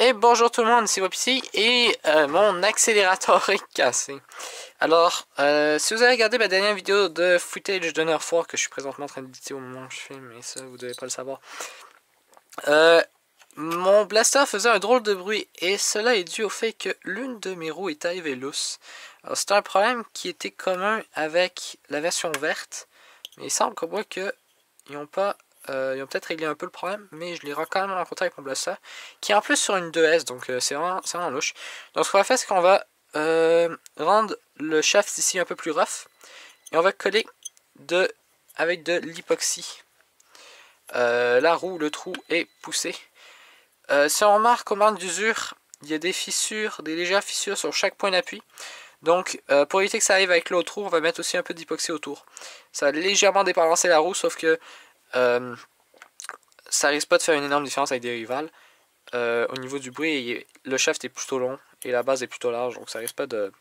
Et bonjour tout le monde, c'est Wapisi et mon accélérateur est cassé. Alors, si vous avez regardé ma dernière vidéo de footage de Nerf 4 que je suis présentement en train d'éditer au moment où je filme, mais ça vous devez pas le savoir. Mon blaster faisait un drôle de bruit et cela est dû au fait que l'une de mes roues est arrivée lousse. Alors c'est un problème qui était commun avec la version verte, mais il semble qu'on voit que ils ont peut-être réglé un peu le problème, mais je l'ai quand même rencontré avec mon blaster, qui est en plus sur une 2S, donc c'est vraiment louche. Donc ce qu'on va faire, c'est qu'on va rendre le shaft ici un peu plus rough, et on va coller avec de l'époxy. La roue, le trou est poussé. Si on remarque au manque d'usure, il y a des fissures, des légères fissures sur chaque point d'appui. Donc pour éviter que ça arrive avec l'autre roue, on va mettre aussi un peu d'époxy autour. Ça va légèrement débalancer la roue, sauf que ça risque pas de faire une énorme différence avec des rivales. Au niveau du bruit, le shaft est plutôt long et la base est plutôt large, donc ça risque pas de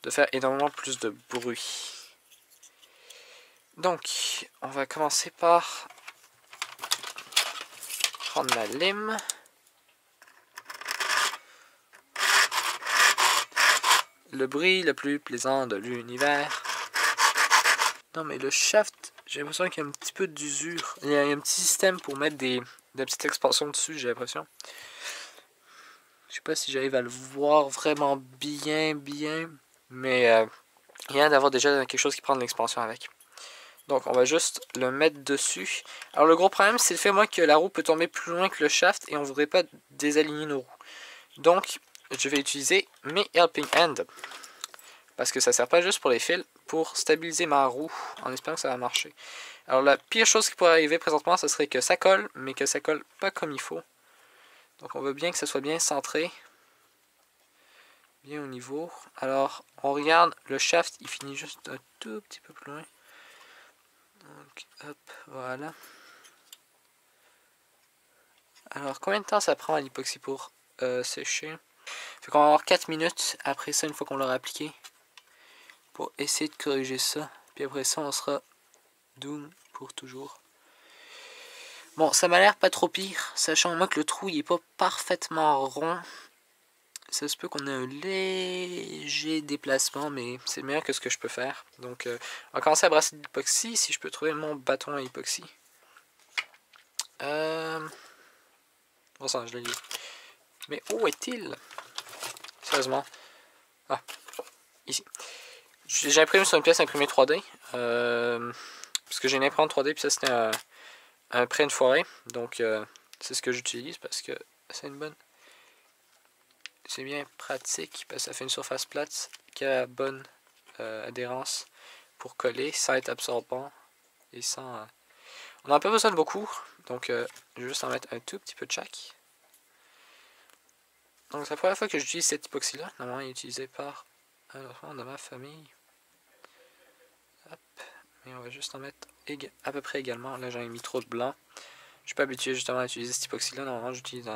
faire énormément plus de bruit. Donc, on va commencer par prendre la lime. Le bruit le plus plaisant de l'univers. Non mais le shaft, j'ai l'impression qu'il y a un petit peu d'usure. Il y a un petit système pour mettre des petites expansions dessus, j'ai l'impression. Je sais pas si j'arrive à le voir vraiment bien, mais il y a d'avoir déjà quelque chose qui prend de l'expansion avec. Donc on va juste le mettre dessus. Alors le gros problème, c'est le fait moi que la roue peut tomber plus loin que le shaft et on voudrait pas désaligner nos roues. Donc je vais utiliser mes helping hand. Parce que ça sert pas juste pour les fils, pour stabiliser ma roue, en espérant que ça va marcher. Alors la pire chose qui pourrait arriver présentement, ce serait que ça colle, mais que ça colle pas comme il faut. Donc on veut bien que ça soit bien centré, bien au niveau. Alors on regarde, le shaft, il finit juste un tout petit peu plus loin. Donc hop, voilà. Alors combien de temps ça prend à l'époxy pour sécher? Fait qu'on va avoir 4 minutes après ça, une fois qu'on l'aura appliqué, pour essayer de corriger ça. Puis après ça, on sera doom pour toujours. Bon, ça m'a l'air pas trop pire, sachant moi que le trou il est pas parfaitement rond. Ça se peut qu'on ait un léger déplacement, mais c'est meilleur que ce que je peux faire. Donc, on va commencer à brasser de l'époxy, si je peux trouver mon bâton à époxy. Bon sang, je l'ai lu. Mais où est-il? Sérieusement. Ah, ici. J'ai imprimé sur une pièce imprimée 3D. Parce que j'ai une imprimante 3D, puis ça c'était un print foiré. Donc, c'est ce que j'utilise parce que c'est une bonne. C'est bien pratique parce que ça fait une surface plate qui a bonne adhérence pour coller sans être absorbant et sans. On n'a pas besoin de beaucoup, donc je vais juste en mettre un tout petit peu de chaque. Donc c'est la première fois que j'utilise cette époxy là. Normalement il est utilisé par un enfant de ma famille. Hop. Et on va juste en mettre à peu près également. Là j'en ai mis trop de blanc. Je suis pas habitué justement à utiliser cette époxy là. Normalement j'utilise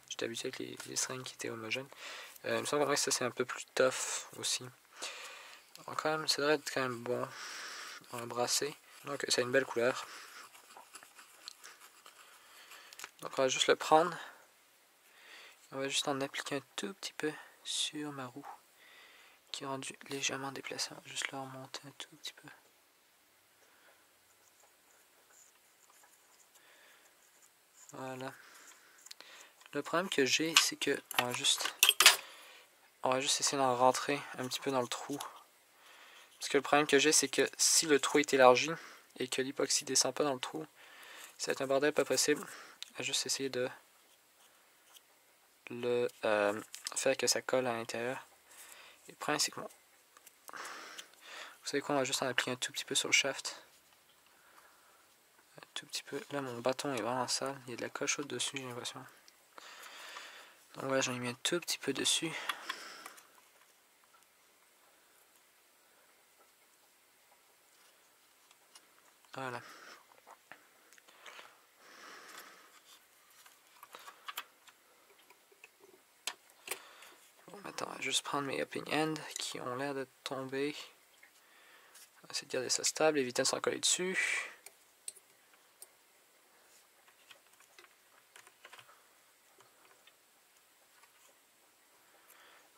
j'étais habitué avec les seringues qui étaient homogènes. Il me semble que ça c'est un peu plus tough aussi. Donc quand même, ça devrait être quand même bon. On va brasser. Donc c'est une belle couleur. Donc on va juste le prendre. On va juste en appliquer un tout petit peu sur ma roue qui est rendue légèrement déplacée. On va juste le remonter un tout petit peu. Voilà. Le problème que j'ai, c'est que on va juste essayer d'en rentrer un petit peu dans le trou. Parce que le problème que j'ai, c'est que si le trou est élargi et que l'époxy descend pas dans le trou, ça va être un bordel pas possible. On va juste essayer de le faire que ça colle à l'intérieur. Et le problème, c'est que bon, vous savez quoi, on va juste en appliquer un tout petit peu sur le shaft. Un tout petit peu. Là, mon bâton est vraiment sale. Il y a de la colle chaude dessus, j'ai l'impression. Donc voilà, j'en ai mis un tout petit peu dessus. Voilà. Bon, maintenant, on va juste prendre mes helping hands qui ont l'air de tomber. On va essayer de garder ça stable, éviter de s'en coller dessus.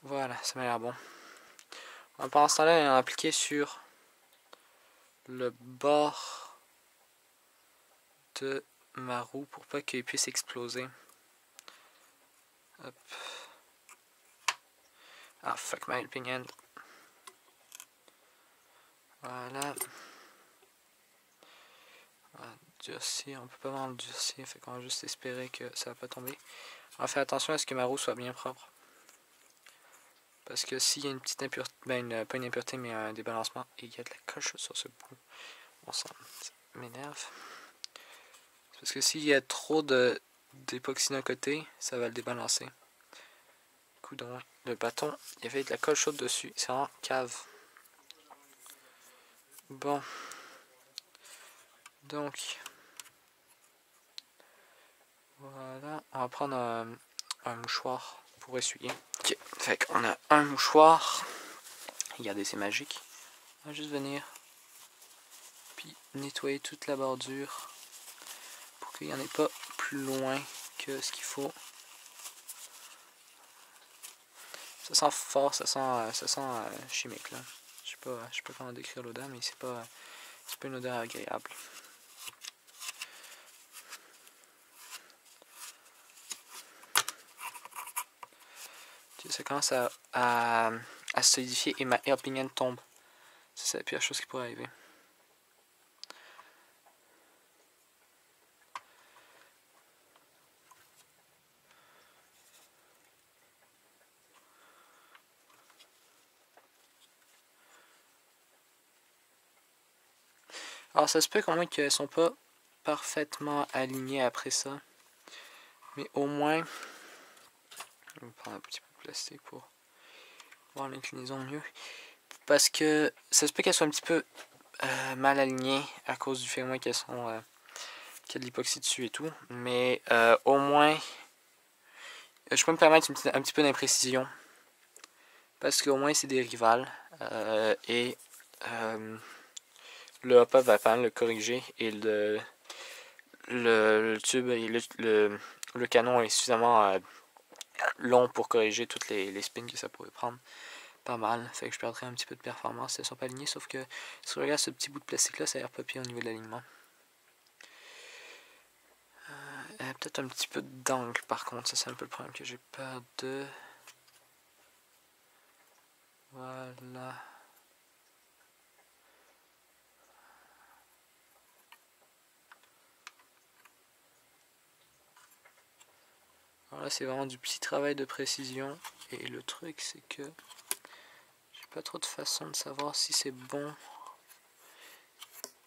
Voilà, ça m'a l'air bon. Pendant ce temps-là, on a appliqué sur le bord de ma roue pour pas qu'il puisse exploser. Hop. Ah, fuck my helping hand. Voilà. On va durcir, on peut pas vraiment le durcir, fait qu'on va juste espérer que ça va pas tomber. On va faire attention à ce que ma roue soit bien propre. Parce que s'il y a une petite impureté, pas une impureté, mais un débalancement, et il y a de la coche sur ce bout, on s'en m'énerve. Parce que s'il y a trop d'époxy d'un côté, ça va le débalancer. Du coup, dans le bâton, il y avait de la colle chaude dessus, c'est vraiment cave. Bon. Donc, voilà, on va prendre un mouchoir pour essuyer. Ok, fait qu'on a un mouchoir. Regardez, c'est magique. On va juste venir puis nettoyer toute la bordure pour qu'il n'y en ait pas plus loin que ce qu'il faut. Ça sent fort, ça sent chimique là. Je sais pas comment décrire l'odeur, mais c'est pas une odeur agréable. Ça commence à se solidifier et ma helping hand tombe. C'est la pire chose qui pourrait arriver. Alors ça se peut quand même qu'elles sont pas parfaitement alignées après ça. Mais au moins, je vais prendre un petit peu de plastique pour voir l'inclinaison mieux. Parce que ça se peut qu'elles soient un petit peu mal alignées à cause du fait au moins qu'elles sont qu'il y a de l'époxy dessus et tout. Mais au moins, je peux me permettre un petit peu d'imprécision. Parce qu'au moins c'est des rivales. Et le hop-up va quand même le corriger. Et le tube et le canon est suffisamment long pour corriger toutes les spins que ça pourrait prendre. Pas mal, fait que je perdrais un petit peu de performance si elles sont pas alignées, sauf que si on regarde ce petit bout de plastique là, ça a l'air pas pire au niveau de l'alignement. Peut-être un petit peu d'angle par contre, ça c'est un peu le problème que j'ai peur de. Voilà. Alors là c'est vraiment du petit travail de précision, et le truc c'est que j'ai pas trop de façon de savoir si c'est bon.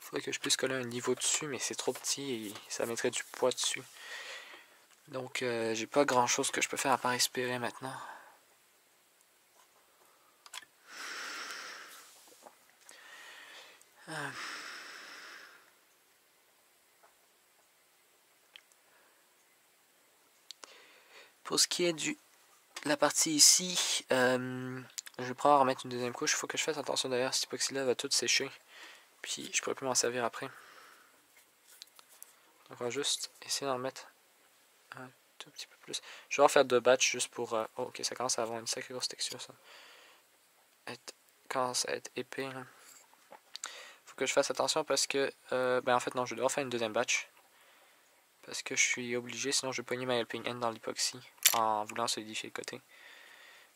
Faudrait que je puisse coller un niveau dessus, mais c'est trop petit et ça mettrait du poids dessus. Donc j'ai pas grand chose que je peux faire à part espérer maintenant. Pour ce qui est de la partie ici, je vais pouvoir remettre une deuxième couche. Il faut que je fasse attention d'ailleurs, cet époxy là va tout sécher. Puis je pourrais plus m'en servir après. Donc on va juste essayer d'en mettre un tout petit peu plus. Je vais en faire 2 batchs juste pour... oh, ok, ça commence à avoir une sacrée grosse texture ça. Commence à être épais. Là. Faut que je fasse attention parce que... en fait non, je vais devoir faire une deuxième batch. Parce que je suis obligé, sinon je vais pogner ma helping hand dans l'époxy en voulant solidifier le côté.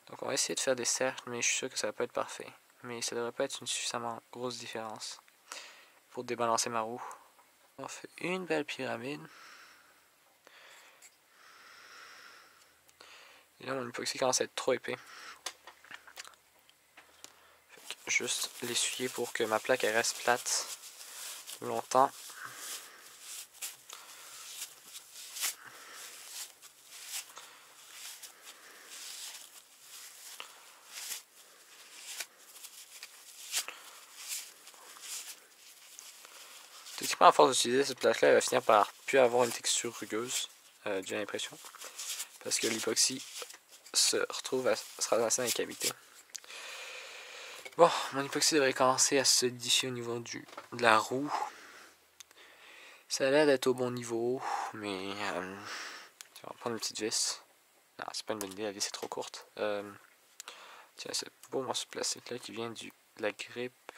Donc on va essayer de faire des cercles, mais je suis sûr que ça va pas être parfait. Mais ça devrait pas être une suffisamment grosse différence pour débalancer ma roue. On fait une belle pyramide. Et là mon époxy commence à être trop épais. Fait que juste l'essuyer pour que ma plaque elle reste plate longtemps. Techniquement, à force d'utiliser cette plaque-là, elle va finir par plus avoir une texture rugueuse, j'ai l'impression. Parce que l'époxy se retrouve à se ramasser dans les cavités. Bon, mon époxy devrait commencer à se solidifier au niveau de la roue. Ça a l'air d'être au bon niveau, mais on va prendre une petite vis. Non, c'est pas une bonne idée, la vis est trop courte. Tiens, ce beau morceau de plastique là qui vient de la grippe.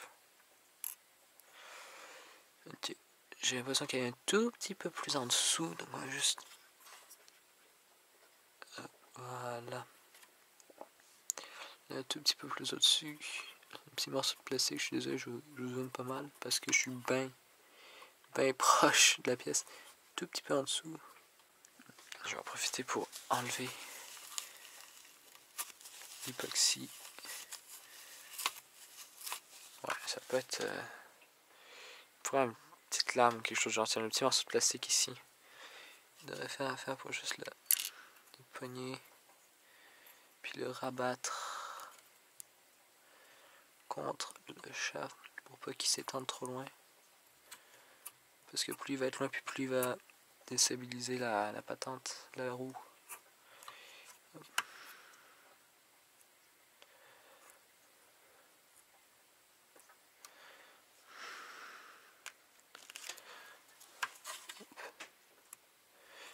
Ok. J'ai l'impression qu'il y a un tout petit peu plus en dessous, donc on va juste... voilà. Un tout petit peu plus au-dessus. Un petit morceau de plastique, je suis désolé, je zoome pas mal parce que je suis bien proche de la pièce. Tout petit peu en dessous. Je vais en profiter pour enlever l'époxy. Ouais, ça peut être... pour une petite lame ou quelque chose genre, tiens, un petit morceau de plastique ici. Il devrait faire affaire pour juste le pogner. Puis le rabattre contre le shaft pour pas qu'il s'étende trop loin. Parce que plus il va être loin, puis plus il va déstabiliser la patente, la roue.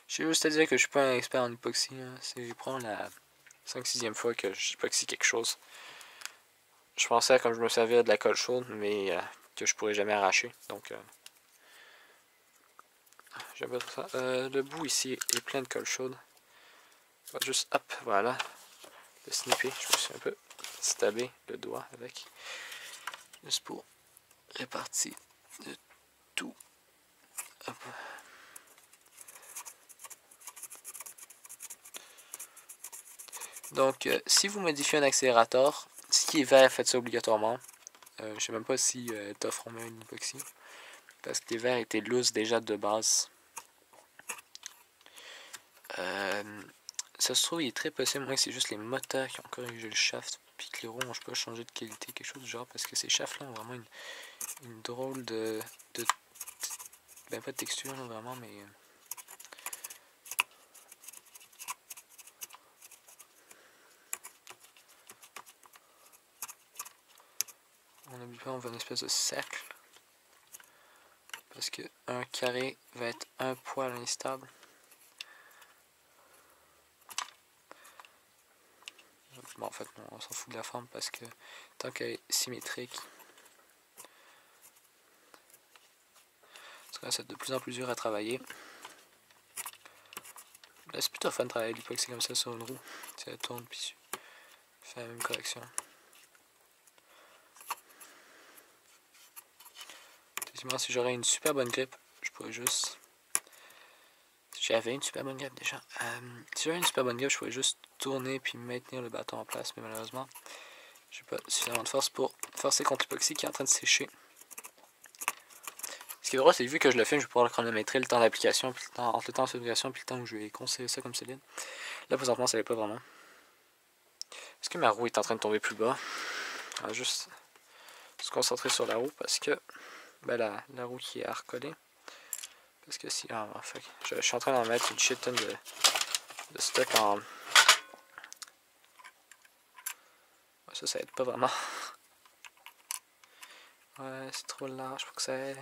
J'ai juste à dire que je suis pas un expert en époxy. Hein. C'est probablement la 5-6e fois que j'époxy quelque chose. Je pensais, comme je me servais de la colle chaude, mais que je pourrais jamais arracher. Donc, j'aime pas trop ça. Le bout ici est plein de colle chaude. On va juste, hop, voilà. Le snipper. Je me suis un peu stabé le doigt avec. Juste pour répartir de tout. Hop. Donc, si vous modifiez un accélérateur, ce qui est vert, faites ça obligatoirement. Je sais même pas si t'offront même une époxy. Parce que les verres étaient loose déjà de base. Ça se trouve, il est très possible, moi, que c'est juste les moteurs qui ont corrigé le shaft. Puis que les roues ont, je sais pas, changé de qualité, quelque chose du genre. Parce que ces shafts-là ont vraiment une drôle de. Ben, pas de texture, là, vraiment, mais. On n'oublie pas, on veut une espèce de cercle. Parce que un carré va être un poil instable. Bon, en fait, on s'en fout de la forme parce que tant qu'elle est symétrique, ça va être de plus en plus dur à travailler. Là, c'est plutôt fun de travailler l'époxy comme ça sur une roue. Si elle tourne puis fait la même correction. Effectivement, si j'aurais une super bonne grippe, je pourrais juste. J'avais une super bonne grippe déjà. Si j'avais une super bonne grippe, je pourrais juste tourner puis maintenir le bâton en place, mais malheureusement, j'ai pas suffisamment de force pour forcer contre l'époxy qui est en train de sécher. Ce qui est drôle, c'est que vu que je le fais, je vais pouvoir le chronométrer le temps d'application, entre le temps de fabrication puis le temps où je vais conserver ça comme solide. Là, présentement, ça l'est pas vraiment. Est-ce que ma roue est en train de tomber plus bas? On va juste se concentrer sur la roue parce que ben la roue qui est à recoller. Parce que si. Ah, fait, je suis en train d'en mettre une shit tonne de stock en. Ça aide pas vraiment. Ouais, c'est trop large pour que ça aide.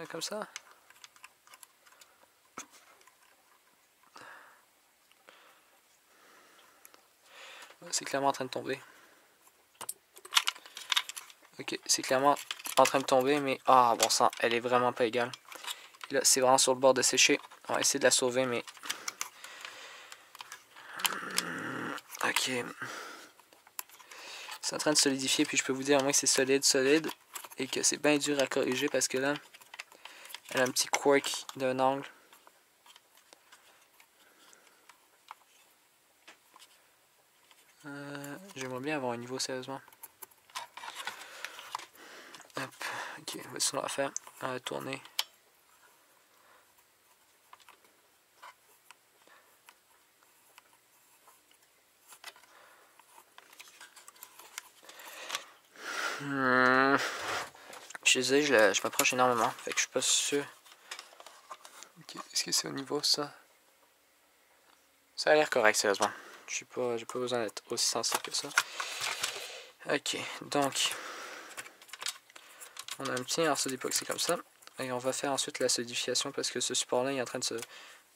Comme ça. C'est clairement en train de tomber. Ok, c'est clairement en train de tomber, mais ah bon sang, elle est vraiment pas égale. Là, c'est vraiment sur le bord de sécher. On va essayer de la sauver, mais. Ok. C'est en train de solidifier, puis je peux vous dire au moins que c'est solide, et que c'est bien dur à corriger parce que là, elle a un petit quirk d'un angle. J'aimerais bien avoir un niveau sérieusement. Hop, ok, voici ce qu'on va faire. On va tourner. Je suis désolé, je m'approche énormément, fait que je suis pas sûr. Okay. Est-ce que c'est au niveau ça? Ça a l'air correct, sérieusement. J'ai pas besoin d'être aussi sensible que ça. Ok, donc on a un petit morceau d'époxy comme ça. Et on va faire ensuite la solidification parce que ce support là est en train de se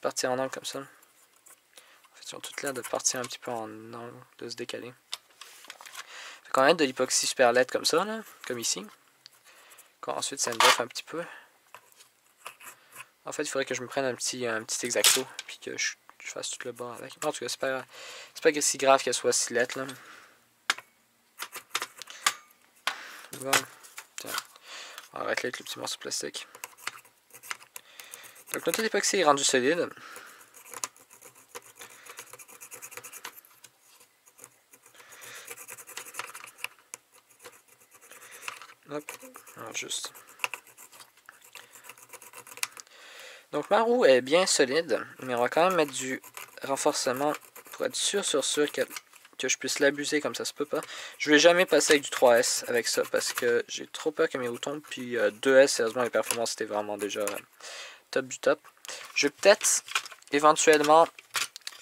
partir en angle comme ça. En fait, Ils ont toutes l'air de partir un petit peu en angle, de se décaler. Fait qu'on va mettre de l'époxy super laide comme ça, là, comme ici. Ensuite, ça me buff un petit peu. En fait, il faudrait que je me prenne un petit X-Acto, puis que je fasse tout le bord avec. En tout cas, c'est pas si grave qu'elle soit si laide, là. Bon, tiens. On va arrêter avec le petit morceau de plastique. Donc notre époxy est rendu solide. Hop, alors juste. Donc ma roue est bien solide, mais on va quand même mettre du renforcement pour être sûr que je puisse l'abuser comme ça se peut pas. Je vais jamais passer avec du 3S avec ça parce que j'ai trop peur que mes roues tombent. Puis 2S, sérieusement, les performances étaient vraiment déjà top du top. Je vais peut-être éventuellement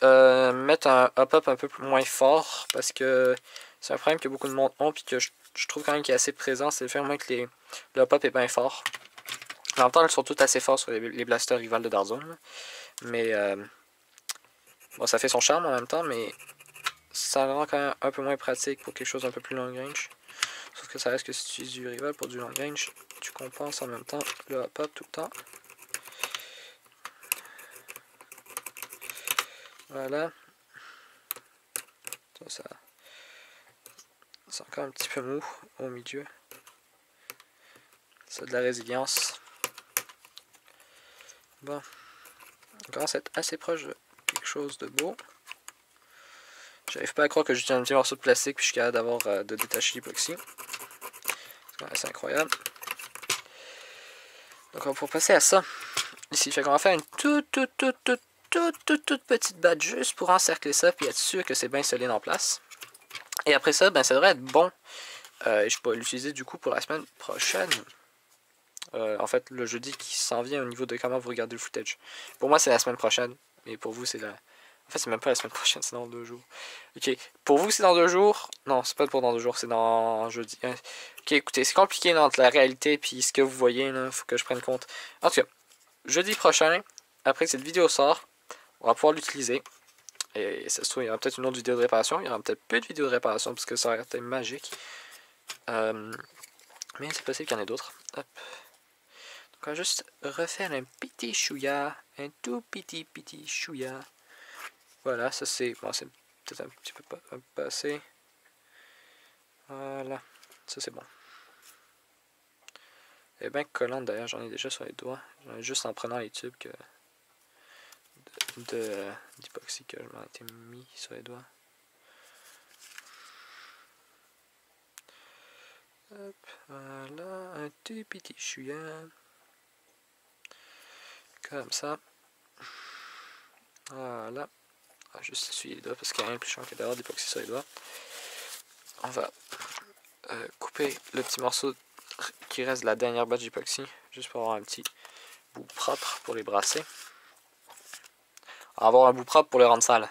mettre un hop-up un peu moins fort parce que c'est un problème que beaucoup de monde ont puis que je trouve quand même qu'il est assez présent. C'est le fait moins que le hop-up est bien fort. En même temps, ils sont tous assez forts sur les blasters rivales de Darzone. Mais bon, ça fait son charme en même temps, mais ça rend quand même un peu moins pratique pour quelque chose d'un peu plus long range. Sauf que ça reste que si tu utilises du rival pour du long range, tu compenses en même temps le hop-up tout le temps. Voilà. Ça c'est encore un petit peu mou au milieu. Ça a de la résilience. Bon. On commence à être assez proche de quelque chose de beau. J'arrive pas à croire que j'utilise un petit morceau de plastique puis je suis capable d'avoir de détacher l'époxy. C'est incroyable. Donc on va pouvoir passer à ça. Ici, fait qu'on va faire une toute petite batte juste pour encercler ça puis être sûr que c'est bien solide en place. Et après ça, ben ça devrait être bon. Je pourrais l'utiliser du coup pour la semaine prochaine. En fait, le jeudi qui s'en vient au niveau de comment vous regardez le footage. Pour moi, c'est la semaine prochaine. Mais pour vous, c'est la... En fait, c'est même pas la semaine prochaine, c'est dans 2 jours. Ok, pour vous, c'est dans 2 jours. Non, c'est pas pour dans 2 jours, c'est dans jeudi. Ok, écoutez, c'est compliqué entre la réalité et ce que vous voyez. Il faut que je prenne compte. En tout cas, jeudi prochain, après que cette vidéo sort, on va pouvoir l'utiliser. Et ça se trouve, il y aura peut-être une autre vidéo de réparation. Il y aura peut-être peu de vidéos de réparation parce que ça aurait été magique. Mais c'est possible qu'il y en ait d'autres. Hop. Donc on va juste refaire un petit chouïa. Un tout petit chouïa. Voilà, ça c'est... Bon, c'est peut-être un petit peu passé. Voilà. Ça c'est bon. Elle est bien collante d'ailleurs, j'en ai déjà sur les doigts. J'en ai juste en prenant les tubes que... d'époxy que je m'en ai été mis sur les doigts. Hop, voilà, un tout petit chouïa. Comme ça. Voilà. On va juste essuyer les doigts parce qu'il n'y a rien de plus chiant que d'avoir d'époxy sur les doigts. On va couper le petit morceau qui reste de la dernière batch d'époxy. Juste pour avoir un petit bout propre pour les brasser. On va avoir un bout propre pour le rendre sale.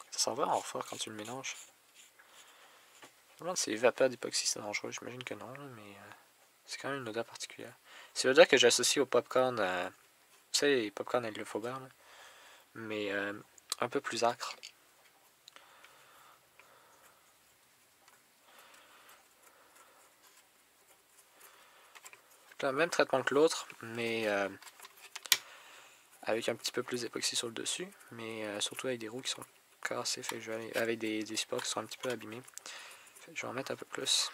Ça sent vraiment fort quand tu le mélanges. Je me demande si les vapeurs d'époxy c'est dangereux. J'imagine que non, mais c'est quand même une odeur particulière. C'est l'odeur que j'associe au popcorn. Vous savez, les popcorn avec le Faubert, là. Mais un peu plus âcre. Le même traitement que l'autre, mais avec un petit peu plus d'époxy sur le dessus, mais surtout avec des roues qui sont cassées, fait que je vais aller avec des supports qui sont un petit peu abîmés. Fait que je vais en mettre un peu plus.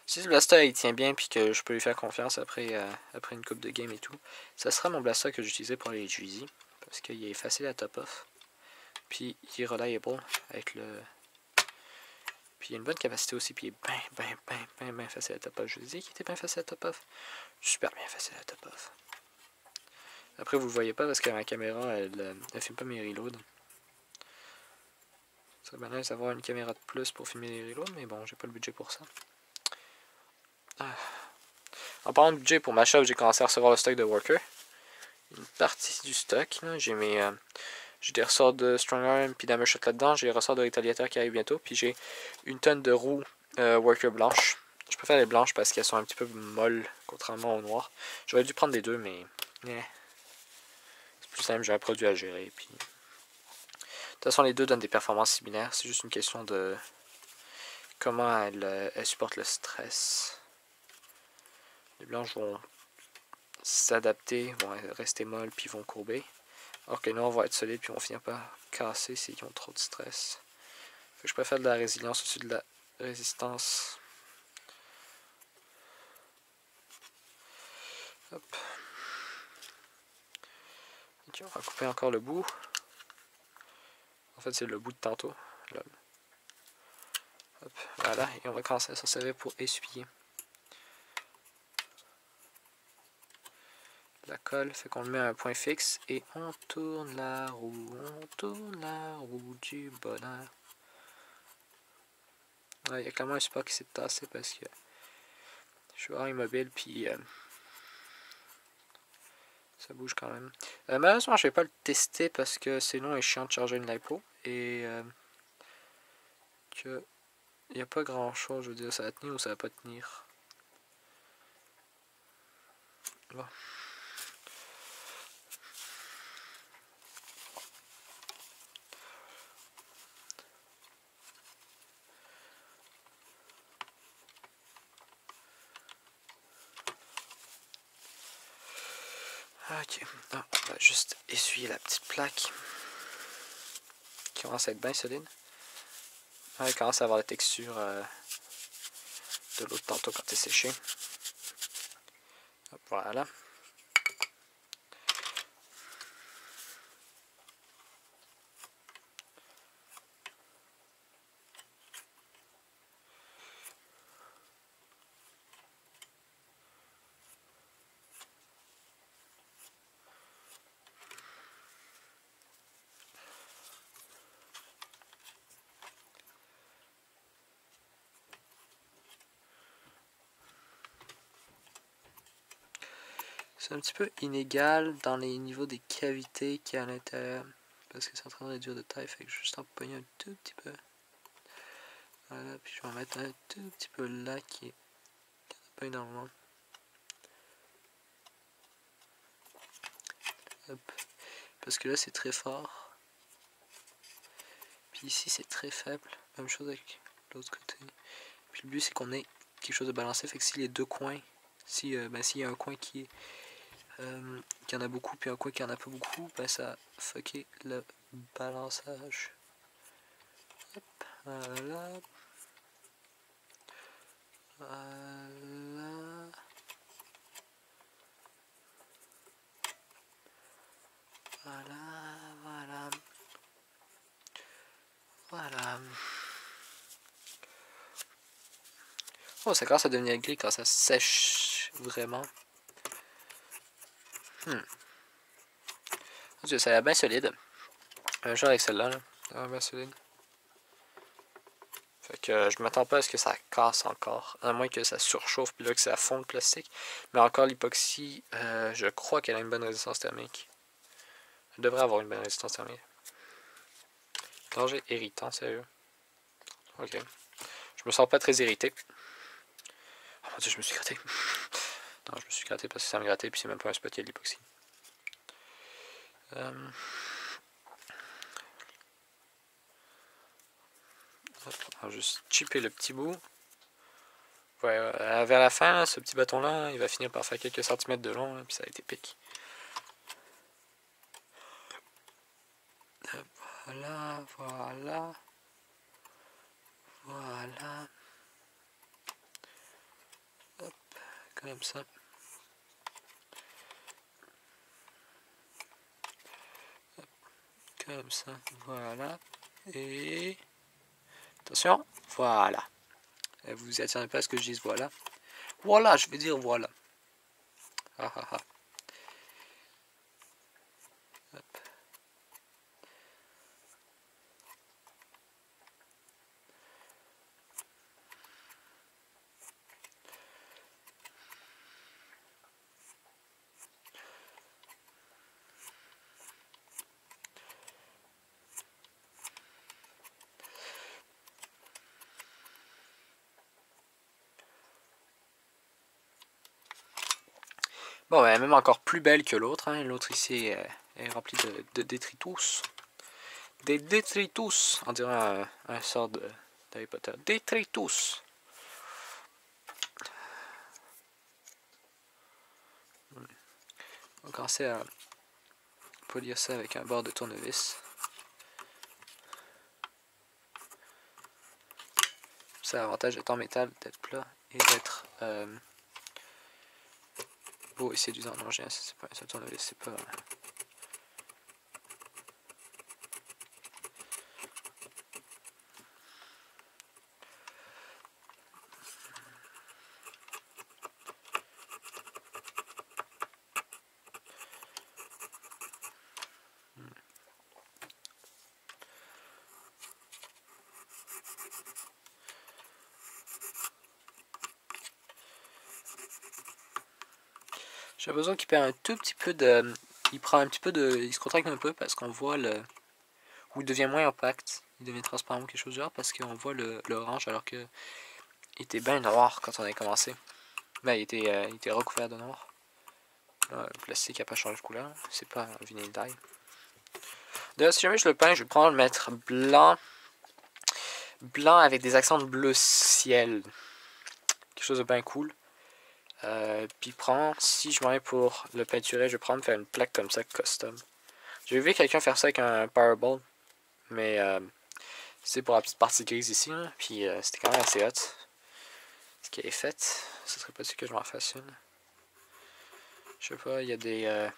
Si ce blaster il tient bien puis que je peux lui faire confiance après une coupe de game et tout, ça sera mon blaster que j'utilisais pour les Juicy, parce qu'il est facile à top off, puis il est reliable avec le... Puis il a une bonne capacité aussi, puis il est bien facile à top off. Je vous ai dit qu'il était bien facile à top off. Super bien facile à top off. Après vous le voyez pas parce que ma caméra elle filme pas mes reloads. Ça serait bien nice d'avoir une caméra de plus pour filmer les reloads, mais bon, j'ai pas le budget pour ça. En parlant de budget, pour ma shop, j'ai commencé à recevoir le stock de Worker. Une partie du stock, j'ai J'ai des ressorts de Strong Arm puis d'Hammershot là-dedans. J'ai les ressorts de Retaliator qui arrivent bientôt. Puis j'ai une tonne de roues Worker blanches. Je préfère les blanches parce qu'elles sont un petit peu molles, contrairement aux noires. J'aurais dû prendre les deux, mais c'est plus simple, j'ai un produit à gérer. Puis... de toute façon, les deux donnent des performances similaires. C'est juste une question de comment elles supportent le stress. Les blanches vont s'adapter, vont rester molles, puis vont courber. Alors que les noirs vont être solides, puis vont finir par casser s'ils ont trop de stress. Fait que je préfère de la résilience au-dessus de la résistance. Hop. Ok, on va couper encore le bout. En fait, c'est le bout de tantôt. Là. Hop, voilà, et on va commencer à s'en servir pour essuyer. La colle, fait qu'on le met à un point fixe et on tourne la roue du bonheur. Ouais, il y a clairement un support qui s'est tassé parce que je suis vraiment immobile, puis ça bouge quand même. Malheureusement, je vais pas le tester parce que c'est long et chiant de charger une lipo. Et que il n'y a pas grand chose, je veux dire, ça va tenir ou ça va pas tenir. Bon. Ok, non, on va juste essuyer la petite plaque qui commence à être bien solide. Ouais, elle commence à avoir la texture de l'autre tantôt quand c'est séché. Hop, voilà. C'est un petit peu inégal dans les niveaux des cavités qu'il y a à l'intérieur. Parce que c'est en train de réduire de taille, fait que je vais juste empoigner un tout petit peu. Voilà, puis je vais en mettre un tout petit peu là qui est pas énormément. Hop. Parce que là c'est très fort. Puis ici c'est très faible. Même chose avec l'autre côté. Puis le but c'est qu'on ait quelque chose de balancé. Fait que si les deux coins, s'il y a un coin qui en a beaucoup puis un coin qui en a pas beaucoup, ben ça a fucké le balançage. Hop, voilà. Voilà. Voilà. Voilà. Oh, ça commence à devenir gris quand ça sèche vraiment. Mon Dieu, ça a l'air bien solide. Un genre avec celle-là, là. Ça a l'air bien solide. Fait que je m'attends pas à ce que ça casse encore. À moins que ça surchauffe puis là que ça fond le plastique. Mais encore l'époxy, je crois qu'elle a une bonne résistance thermique. Elle devrait avoir une bonne résistance thermique. Danger irritant, sérieux. Ok. Je me sens pas très irrité. Oh mon dieu, je me suis gratté. Non, je me suis gratté parce que ça me grattait puis c'est même pas un spot, il y a de l'époxy. On va juste chipper le petit bout. Ouais, vers la fin, là, ce petit bâton-là, il va finir par faire quelques centimètres de long, là, puis ça a été pique. Voilà. Hop, comme ça. Hop, comme ça, voilà. Et... attention, voilà. Et vous vous attendez pas à ce que je dise voilà. Voilà, je vais dire voilà. Ah ah ah. Hop. Bon, elle est même encore plus belle que l'autre. Hein. L'autre ici est remplie de détritus. Des détritus. On dirait un sort d'Harry Potter. Détritus. On va commencer à polir ça avec un bord de tournevis. C'est l'avantage d'être en métal, d'être plat et d'être beau et séduisant. Non, c'est pas un seul tournevis, c'est pas... J'ai besoin qu'il perd un tout petit peu de... Il prend un petit peu de... Il se contracte un peu parce qu'on voit le... Ou il devient moins opaque. Il devient transparent ou quelque chose de genre parce qu'on voit l'orange alors que il était bien noir quand on a commencé. Ben, il était recouvert de noir. Là, le plastique n'a pas changé de couleur. C'est pas un vinyle d'ail. D'ailleurs, si jamais je le peins, je vais prendre le mettre blanc. Blanc avec des accents de bleu ciel. Quelque chose de bien cool. Puis si je m'en vais pour le peinturer, je vais prendre faire une plaque comme ça, custom. J'ai vu quelqu'un faire ça avec un Powerball, mais c'est pour la petite partie grise ici, là. Puis c'était quand même assez hot. Ce qui est fait, ce serait possible que je m'en fasse une. Je sais pas, il y a des...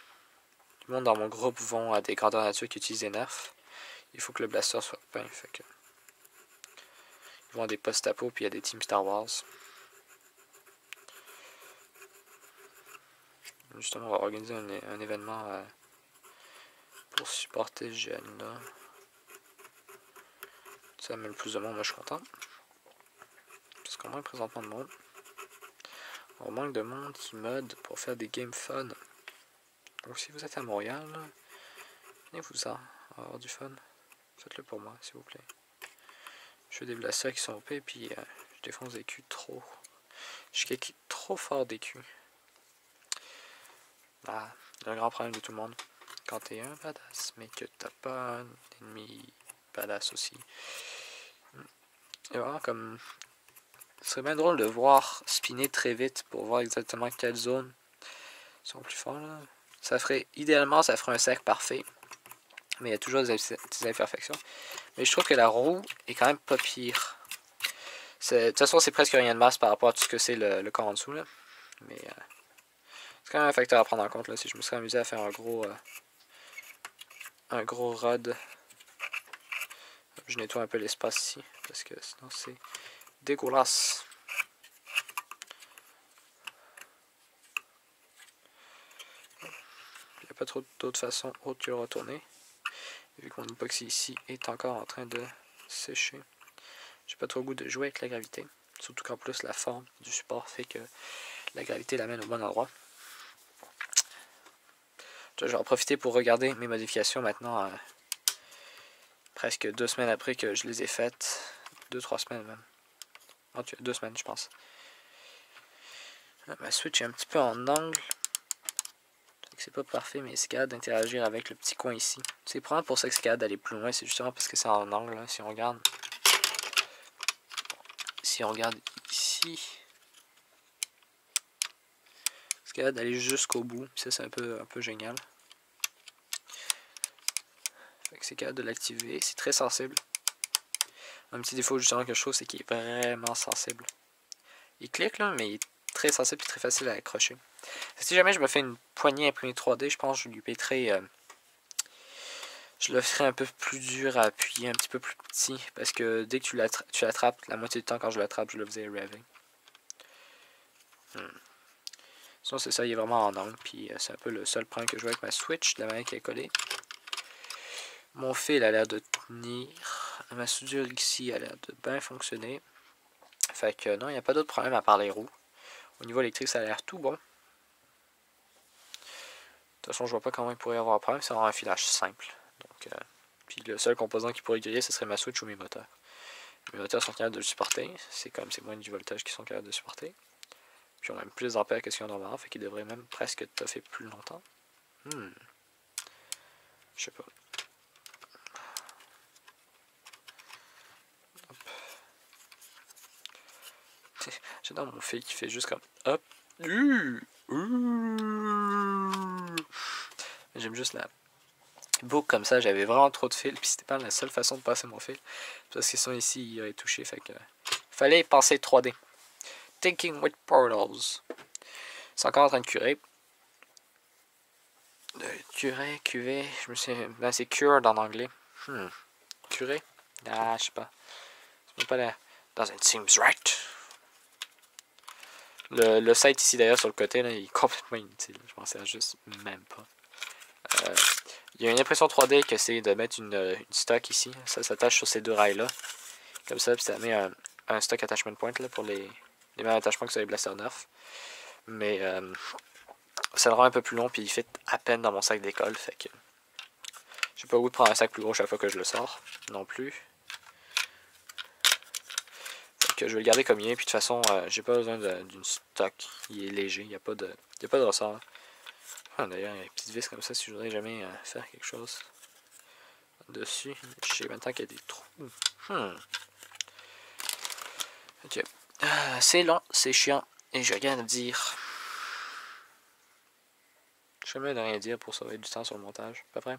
du monde dans mon groupe vont à des grandeurs nature qui utilisent des nerfs. Il faut que le blaster soit peint, fait que... Ils vont à des post-apo, puis il y a des teams Star Wars. Justement, on va organiser un événement pour supporter ce jeune-là. Ça met le plus de monde, moi je suis content. Parce qu'on manque présentement de monde. On manque de monde qui mode pour faire des games fun. Donc si vous êtes à Montréal, venez-vous-en, on va avoir du fun. Faites-le pour moi, s'il vous plaît. Je fais des blasters qui sont OP, puis je défonce des culs trop. Je kick trop fort des culs. Ah, le grand problème de tout le monde. Quand t'es un badass, mais que t'as pas un ennemi badass aussi. Et vraiment comme... Ce serait bien drôle de voir spinner très vite pour voir exactement quelles zones sont plus fortes. Là. Ça ferait, idéalement, ça ferait un cercle parfait. Mais il y a toujours des imperfections. Mais je trouve que la roue est quand même pas pire. De toute façon, c'est presque rien de masse par rapport à tout ce que c'est le corps en dessous. Là. Mais c'est quand même un facteur à prendre en compte. Là, si je me serais amusé à faire un gros rod. Je nettoie un peu l'espace ici. Parce que sinon, c'est dégueulasse. Il n'y a pas trop d'autres façons autres que le retourner. Vu que mon époxy ici est encore en train de sécher. J'ai pas trop le goût de jouer avec la gravité. Surtout qu'en plus la forme du support fait que la gravité l'amène au bon endroit. Je vais en profiter pour regarder mes modifications maintenant. Presque 2 semaines après que je les ai faites. 2-3 semaines même. En tout cas, 2 semaines je pense. Ma Switch est un petit peu en angle. C'est pas parfait, mais c'est capable d'interagir avec le petit coin ici. C'est probablement pour ça que c'est capable d'aller plus loin. C'est justement parce que c'est en angle. Là. Si on regarde ici, c'est capable d'aller jusqu'au bout. Ça, c'est un peu génial. Fait que c'est capable de l'activer. C'est très sensible. Un petit défaut justement que je trouve, c'est qu'il est vraiment sensible. Il clique là, mais il est très sensible et très facile à accrocher. Si jamais je me fais une poignée imprimée 3D, je pense que je lui mettrai... je le ferai un peu plus dur à appuyer, un petit peu plus petit. Parce que dès que tu l'attrapes, la moitié du temps quand je l'attrape, je le faisais rêver. Sinon c'est ça, il est vraiment en angle. Puis c'est un peu le seul problème que je vois avec ma Switch, de la manière qu'elle est collée. Mon fil a l'air de tenir. Ma soudure ici a l'air de bien fonctionner. Fait que non, il n'y a pas d'autre problème à part les roues. Au niveau électrique, ça a l'air tout bon. De toute façon, je vois pas comment il pourrait y avoir un problème, c'est vraiment un filage simple. Donc, puis le seul composant qui pourrait griller, ce serait ma Switch ou mes moteurs. Mes moteurs sont capables de le supporter, c'est moins du voltage qu'ils sont capables de supporter. qui ont même plus d'ampères que ce qu'ils ont normalement, fait qu'ils devraient même presque toffer plus longtemps. Je sais pas. J'adore mon fil qui fait juste comme hop. J'aime juste la boucle comme ça. J'avais vraiment trop de fils, puis c'était pas la seule façon de passer mon fil. Parce que sinon ici il aurait touché, fait que fallait penser 3D. Thinking with portals. C'est encore en train de curer. Curer, cuver, je me sais. Ben c'est cured en anglais. Curer? Ah, je sais pas. C'est pas là. Doesn't seem right. Le site ici d'ailleurs sur le côté là, il est complètement inutile. Je m'en sers juste même pas. Il y a une impression 3D qui essaie de mettre une stock ici. Ça s'attache sur ces deux rails là. Comme ça, puis ça met un stock attachment point là, pour les mêmes attachements que sur les Blaster 9. Mais ça le rend un peu plus long, puis il fit à peine dans mon sac d'école. Fait que j'ai pas le goût de prendre un sac plus gros chaque fois que je le sors non plus. Que je vais le garder comme il est, puis de toute façon, j'ai pas besoin d'une stock. Il est léger, il n'y a pas de ressort. D'ailleurs, il y a une petite vis comme ça si je voudrais jamais faire quelque chose dessus. Je sais maintenant qu'il y a des trous. Ok. C'est long, c'est chiant, et j'ai rien à dire. Je sais même de rien dire pour sauver du temps sur le montage. Pas prêt?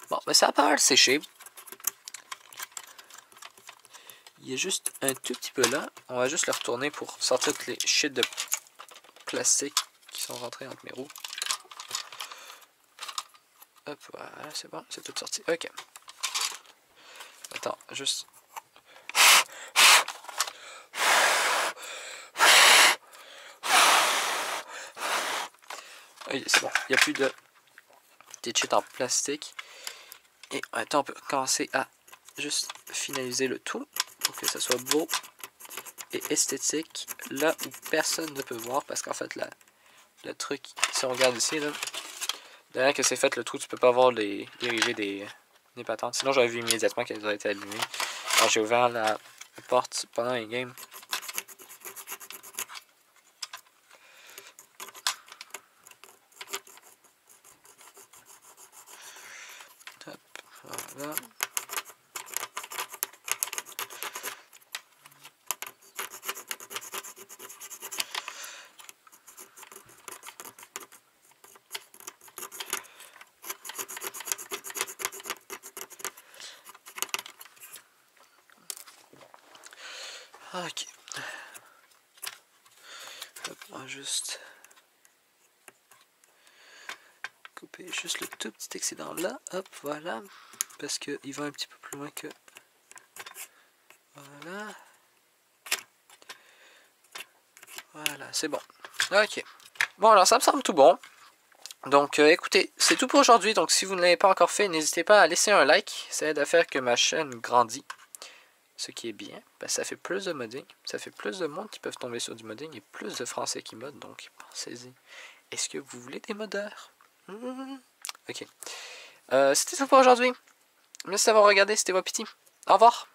Bon, mais ça a pas l'air séché. Il y a juste un tout petit peu là. On va juste le retourner pour sortir toutes les shit de plastique qui sont rentrées entre mes roues. Hop, voilà, c'est bon, c'est tout sorti. Ok. Attends, juste... Ok, c'est bon. Il n'y a plus de shit en plastique. Et maintenant, on peut commencer à juste finaliser le tout pour que ça soit beau et esthétique là où personne ne peut voir, parce qu'en fait le truc, si on regarde ici là, derrière que c'est fait le trou, tu peux pas voir les rivets des patentes, sinon j'aurais vu immédiatement qu'elles auraient été allumées. Alors j'ai ouvert la porte pendant les games. Hop, voilà. Ok. Hop, on va juste couper juste le tout petit excédent là. Hop, voilà. Parce qu'il va un petit peu plus loin que... Voilà. Voilà, c'est bon. Ok. Bon, alors ça me semble tout bon. Donc écoutez, c'est tout pour aujourd'hui. Donc si vous ne l'avez pas encore fait, n'hésitez pas à laisser un like. Ça aide à faire que ma chaîne grandit. Ce qui est bien, parce que ça fait plus de modding, ça fait plus de monde qui peuvent tomber sur du modding et plus de français qui modent, donc pensez-y. Est-ce que vous voulez des modeurs? Ok. C'était tout pour aujourd'hui. Merci d'avoir regardé, c'était Wapiti. Au revoir.